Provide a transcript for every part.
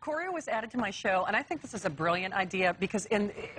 Corey was added to my show, and I think this is a brilliant idea because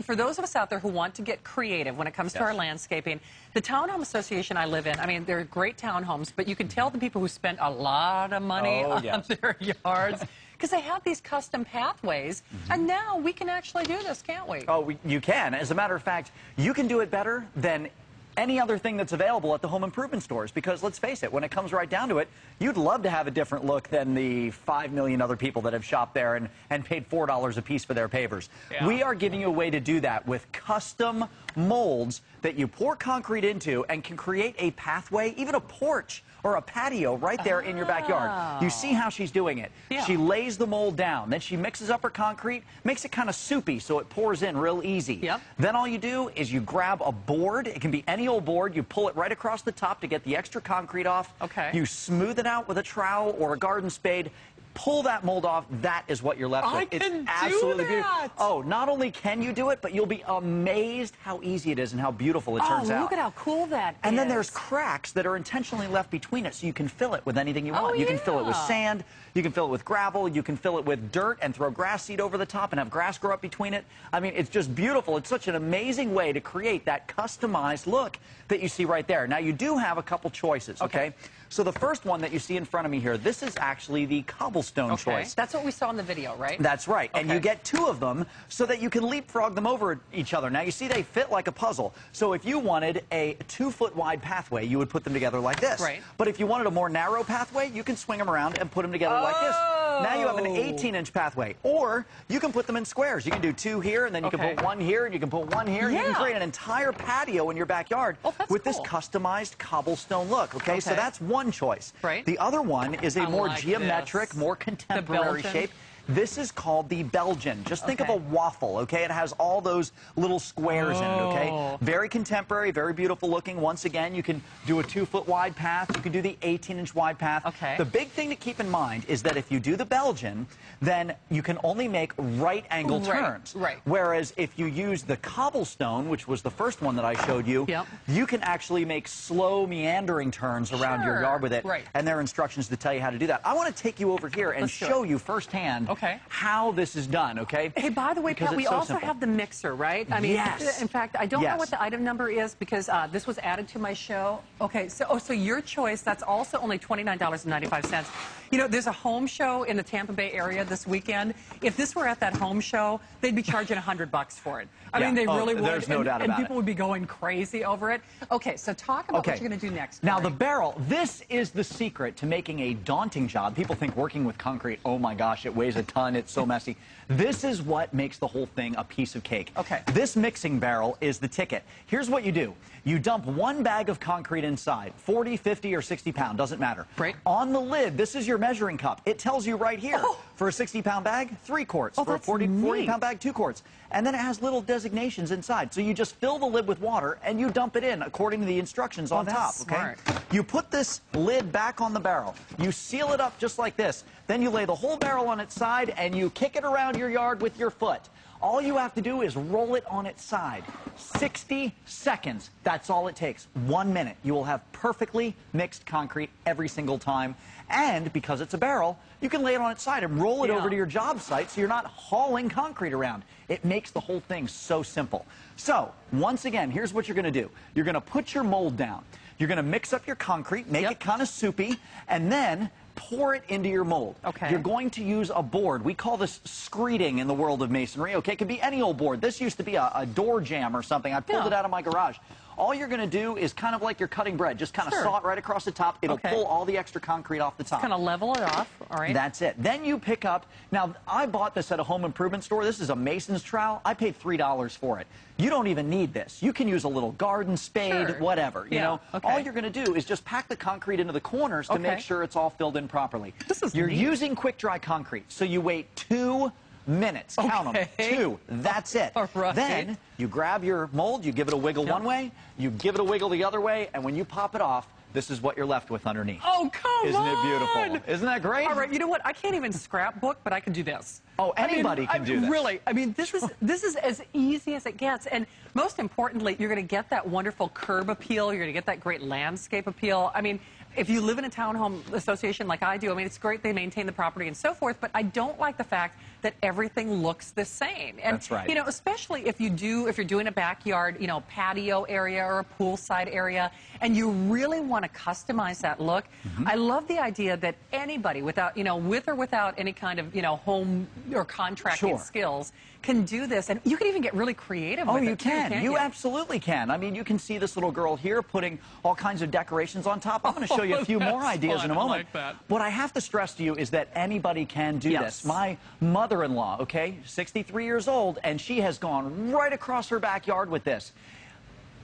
for those of us out there who want to get creative when it comes to our landscaping, the townhome association I live in, I mean, they're great townhomes, but you can tell the people who spend a lot of money on their yards because they have these custom pathways, and now we can actually do this, can't we? Oh, you can. As a matter of fact, you can do it better than any other thing that's available at the home improvement stores, because let's face it, when it comes right down to it, you'd love to have a different look than the 5 million other people that have shopped there and paid $4 a piece for their pavers. Yeah. We are giving you a way to do that with custom molds that you pour concrete into and can create a pathway, even a porch or a patio right there in your backyard. You see how she's doing it. Yeah. She lays the mold down, then she mixes up her concrete, makes it kind of soupy so it pours in real easy. Yep. Then all you do is you grab a board. It can be any old board. You pull it right across the top to get the extra concrete off. Okay. You smooth it out with a trowel or a garden spade. Pull that mold off. That is what you're left with. It's absolutely beautiful. Oh, not only can you do it, but you'll be amazed how easy it is and how beautiful it turns out. Oh, look at how cool that is. And then there's cracks that are intentionally left between it, so you can fill it with anything you want. You can fill it with sand. You can fill it with gravel. You can fill it with dirt and throw grass seed over the top and have grass grow up between it. I mean, it's just beautiful. It's such an amazing way to create that customized look that you see right there. Now, you do have a couple choices, okay? So the first one that you see in front of me here, this is actually the cobblestone choice. That's what we saw in the video, right? That's right. And you get 2 of them so that you can leapfrog them over each other. Now, you see they fit like a puzzle. So if you wanted a 2-foot wide pathway, you would put them together like this. Right. But if you wanted a more narrow pathway, you can swing them around and put them together like this. Now you have an 18-inch pathway. Or you can put them in squares. You can do 2 here, and then you can put 1 here, and you can put 1 here. You can create an entire patio in your backyard with this customized cobblestone look, okay? So that's one choice. Right. The other one is a more geometric, more contemporary shape. This is called the Belgian. Just think of a waffle, okay? It has all those little squares in it, okay? Very contemporary, very beautiful looking. Once again, you can do a 2-foot wide path. You can do the 18-inch wide path. Okay. The big thing to keep in mind is that if you do the Belgian, then you can only make right-angle turns. Right. Whereas if you use the cobblestone, which was the first one that I showed you, you can actually make slow, meandering turns around your yard with it. Right. And there are instructions to tell you how to do that. I want to take you over here and show you firsthand how this is done, okay? Hey, by the way, Pat, we also have the mixer, right? I mean, in fact, I don't know what the item number is because this was added to my show. Okay, so so your choice, that's also only $29.95. You know, there's a home show in the Tampa Bay area this weekend. If this were at that home show, they'd be charging $100 for it. I mean, they really would. There's no doubt about it. And people would be going crazy over it. Okay, so talk about what you're going to do next. Now, the barrel, this is the secret to making a daunting job. People think working with concrete, oh my gosh, it weighs a ton, it's so messy. This is what makes the whole thing a piece of cake. Okay. This mixing barrel is the ticket. Here's what you do. You dump 1 bag of concrete inside, 40, 50, or 60 pound, doesn't matter. Right. On the lid, this is your measuring cup. It tells you right here, for a 60-pound bag, 3 quarts. For a 40-pound bag, 2 quarts. And then it has little designations inside. So you just fill the lid with water and you dump it in according to the instructions on top, okay? You put this lid back on the barrel. You seal it up just like this. Then you lay the whole barrel on its side and you kick it around your yard with your foot. All you have to do is roll it on its side. 60 seconds. That's all it takes. 1 minute. You will have perfectly mixed concrete every single time. And because it's a barrel, you can lay it on its side and roll it over to your job site so you're not hauling concrete around. It makes the whole thing so simple. So, once again, here's what you're going to do. You're going to put your mold down. You're going to mix up your concrete, make it kind of soupy, and then pour it into your mold. Okay. You're going to use a board. We call this screeding in the world of masonry. Okay, it could be any old board. This used to be a door jamb or something. I pulled it out of my garage. All you're going to do is kind of like you're cutting bread. Just kind of saw it right across the top. It'll pull all the extra concrete off the top. Just kind of level it off. All right. That's it. Then you pick up. Now, I bought this at a home improvement store. This is a mason's trowel. I paid $3 for it. You don't even need this. You can use a little garden spade, whatever. You know, all you're going to do is just pack the concrete into the corners to make sure it's all filled in properly. You're using quick dry concrete, so you wait 2 minutes. Count them. 2. That's it. Then you grab your mold, you give it a wiggle one way, you give it a wiggle the other way, and when you pop it off, this is what you're left with underneath. Oh, come on! Isn't it beautiful? Isn't that great? All right, you know what? I can't even scrapbook, but I can do this. Oh, anybody can do this. Really. I mean, this is as easy as it gets. And most importantly, you're going to get that wonderful curb appeal. You're going to get that great landscape appeal. I mean, if you live in a townhome association like I do, I mean, it's great they maintain the property and so forth, but I don't like the fact that everything looks the same. And, that's right. You know, especially if you're doing a backyard, you know, patio area or a poolside area, and you really want to customize that look. I love the idea that anybody without, you know, with or without any kind of, you know, home or contracting skills can do this, and you can even get really creative with it. Oh, you can. Can't You absolutely can. I mean, you can see this little girl here putting all kinds of decorations on top. I'm going to show you a few more ideas in a moment. I like that. What I have to stress to you is that anybody can do this. My mother-in-law, okay, 63 years old, and she has gone right across her backyard with this.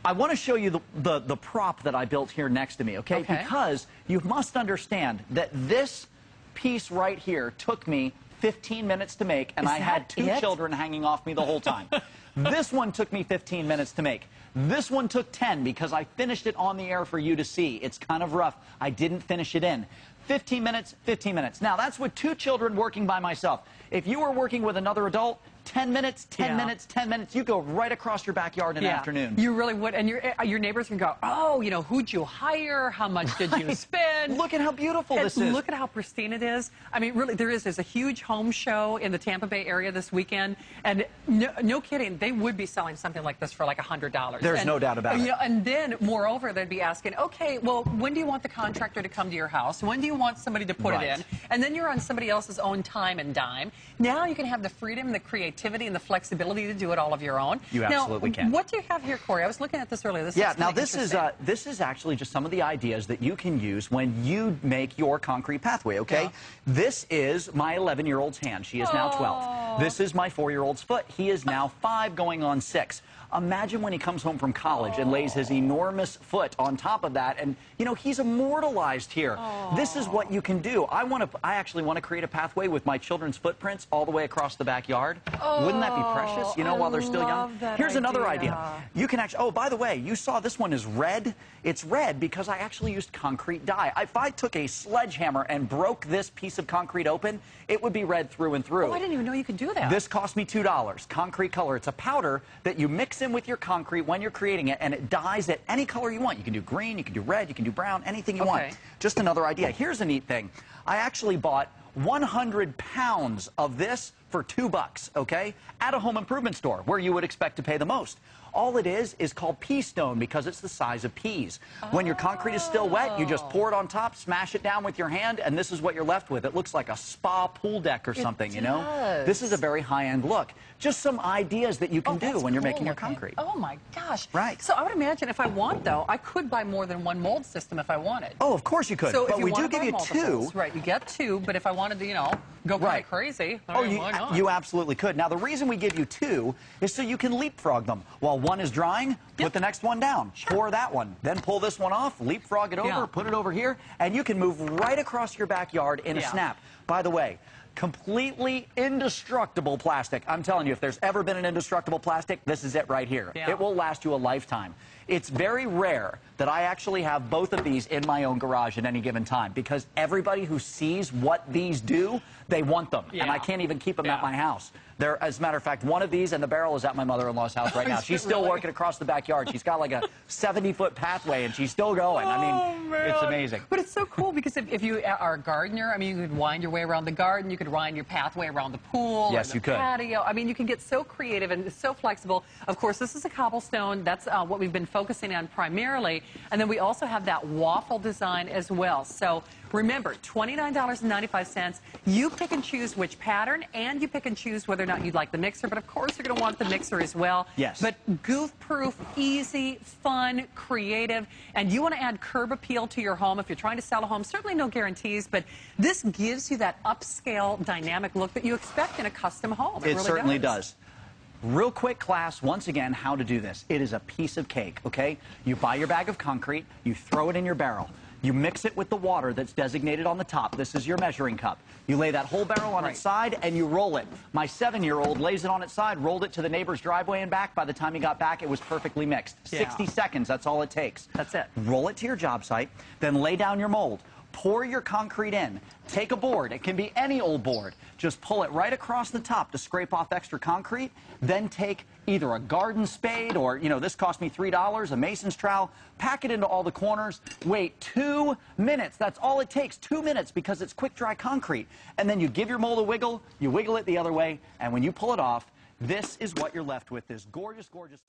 I want to show you the prop that I built here next to me, okay? Because you must understand that this piece right here took me 15 minutes to make, and I had two children hanging off me the whole time. This one took me 15 minutes to make. This one took 10 because I finished it on the air for you to see. It's kind of rough. I didn't finish it in. 15 minutes, 15 minutes. Now, that's with two children working by myself. If you were working with another adult, 10 minutes, 10 minutes, 10 minutes. You go right across your backyard in an afternoon. You really would. And your neighbors can go, oh, you know, who'd you hire? How much did you spend? Look at how beautiful this is. Look at how pristine it is. I mean, really, there's a huge home show in the Tampa Bay area this weekend. And no kidding, they would be selling something like this for like $100. There's no doubt about it. You know, and then, moreover, they'd be asking, okay, well, when do you want the contractor to come to your house? When do you want somebody to put it in? And then you're on somebody else's own time and dime. Now you can have the freedom, the creativity, and the flexibility to do it all of your own. You absolutely can. What do you have here, Corey? I was looking at this earlier. This is actually just some of the ideas that you can use when you make your concrete pathway, okay? This is my 11-year-old's hand. She is now 12. This is my 4-year-old's foot. He is now 5 going on 6. Imagine when he comes home from college and lays his enormous foot on top of that, and, you know, he's immortalized here. This is what you can do. I actually want to create a pathway with my children's footprints all the way across the backyard. Wouldn't that be precious, you know, while they're still young? Here's another idea. You can actually, oh, by the way, you saw this one is red. It's red because I actually used concrete dye. If I took a sledgehammer and broke this piece of concrete open, it would be red through and through. Oh, I didn't even know you could do that. This cost me $2. Concrete color. It's a powder that you mix in with your concrete when you're creating it, and it dyes it any color you want. You can do green, you can do red, you can do brown, anything you want. Just another idea. Here's a neat thing. I actually bought 100 pounds of this for $2, okay, at a home improvement store where you would expect to pay the most. All it is called pea stone because it's the size of peas. When your concrete is still wet, you just pour it on top, smash it down with your hand, and this is what you're left with. It looks like a spa pool deck or something, you know? This is a very high-end look. Just some ideas that you can do when you're making your concrete. Oh, my gosh. Right. So I would imagine if I want, though, I could buy more than one mold system if I wanted. Oh, of course you could. So but we do give you two. Right, you get two, but if I wanted to, you know, go kind of crazy, why not? You absolutely could. Now, the reason we give you two is so you can leapfrog them. While one is drying, put the next one down. Pour that one. Then pull this one off, leapfrog it over, put it over here, and you can move right across your backyard in a snap. By the way, completely indestructible plastic. I'm telling you, if there's ever been an indestructible plastic, this is it right here. It will last you a lifetime. It's very rare that I actually have both of these in my own garage at any given time because everybody who sees what these do, they want them. And I can't even keep them at my house. As a matter of fact, one of these and the barrel is at my mother-in-law's house right now. She's still working across the backyard. She's got like a 70-foot pathway, and she's still going. I mean, it's amazing. But it's so cool because if you are a gardener, I mean, you could wind your way around the garden. You could wind your pathway around the pool or the patio. I mean, you can get so creative and so flexible. Of course, this is a cobblestone. That's what we've been focusing on primarily. And then we also have that waffle design as well. So remember, $29.95. You pick and choose which pattern, and you pick and choose whether or not you'd like the mixer. But of course, you're going to want the mixer as well. Yes. But goof-proof, easy, fun, creative, and you want to add curb appeal to your home. If you're trying to sell a home, certainly no guarantees, but this gives you that upscale, dynamic look that you expect in a custom home. It really certainly does. Real quick class, once again, how to do this. It is a piece of cake, okay? You buy your bag of concrete, you throw it in your barrel. You mix it with the water that's designated on the top. This is your measuring cup. You lay that whole barrel on its side, and you roll it. My 7-year-old lays it on its side, rolled it to the neighbor's driveway and back. By the time he got back, it was perfectly mixed. 60 seconds, that's all it takes. That's it. Roll it to your job site, then lay down your mold. pour your concrete in. Take a board. It can be any old board. Just pull it right across the top to scrape off extra concrete. Then take either a garden spade or, you know, this cost me $3, a mason's trowel. Pack it into all the corners. Wait 2 minutes. That's all it takes, 2 minutes, because it's quick dry concrete. And then you give your mold a wiggle, you wiggle it the other way, and when you pull it off, this is what you're left with, this gorgeous, gorgeous...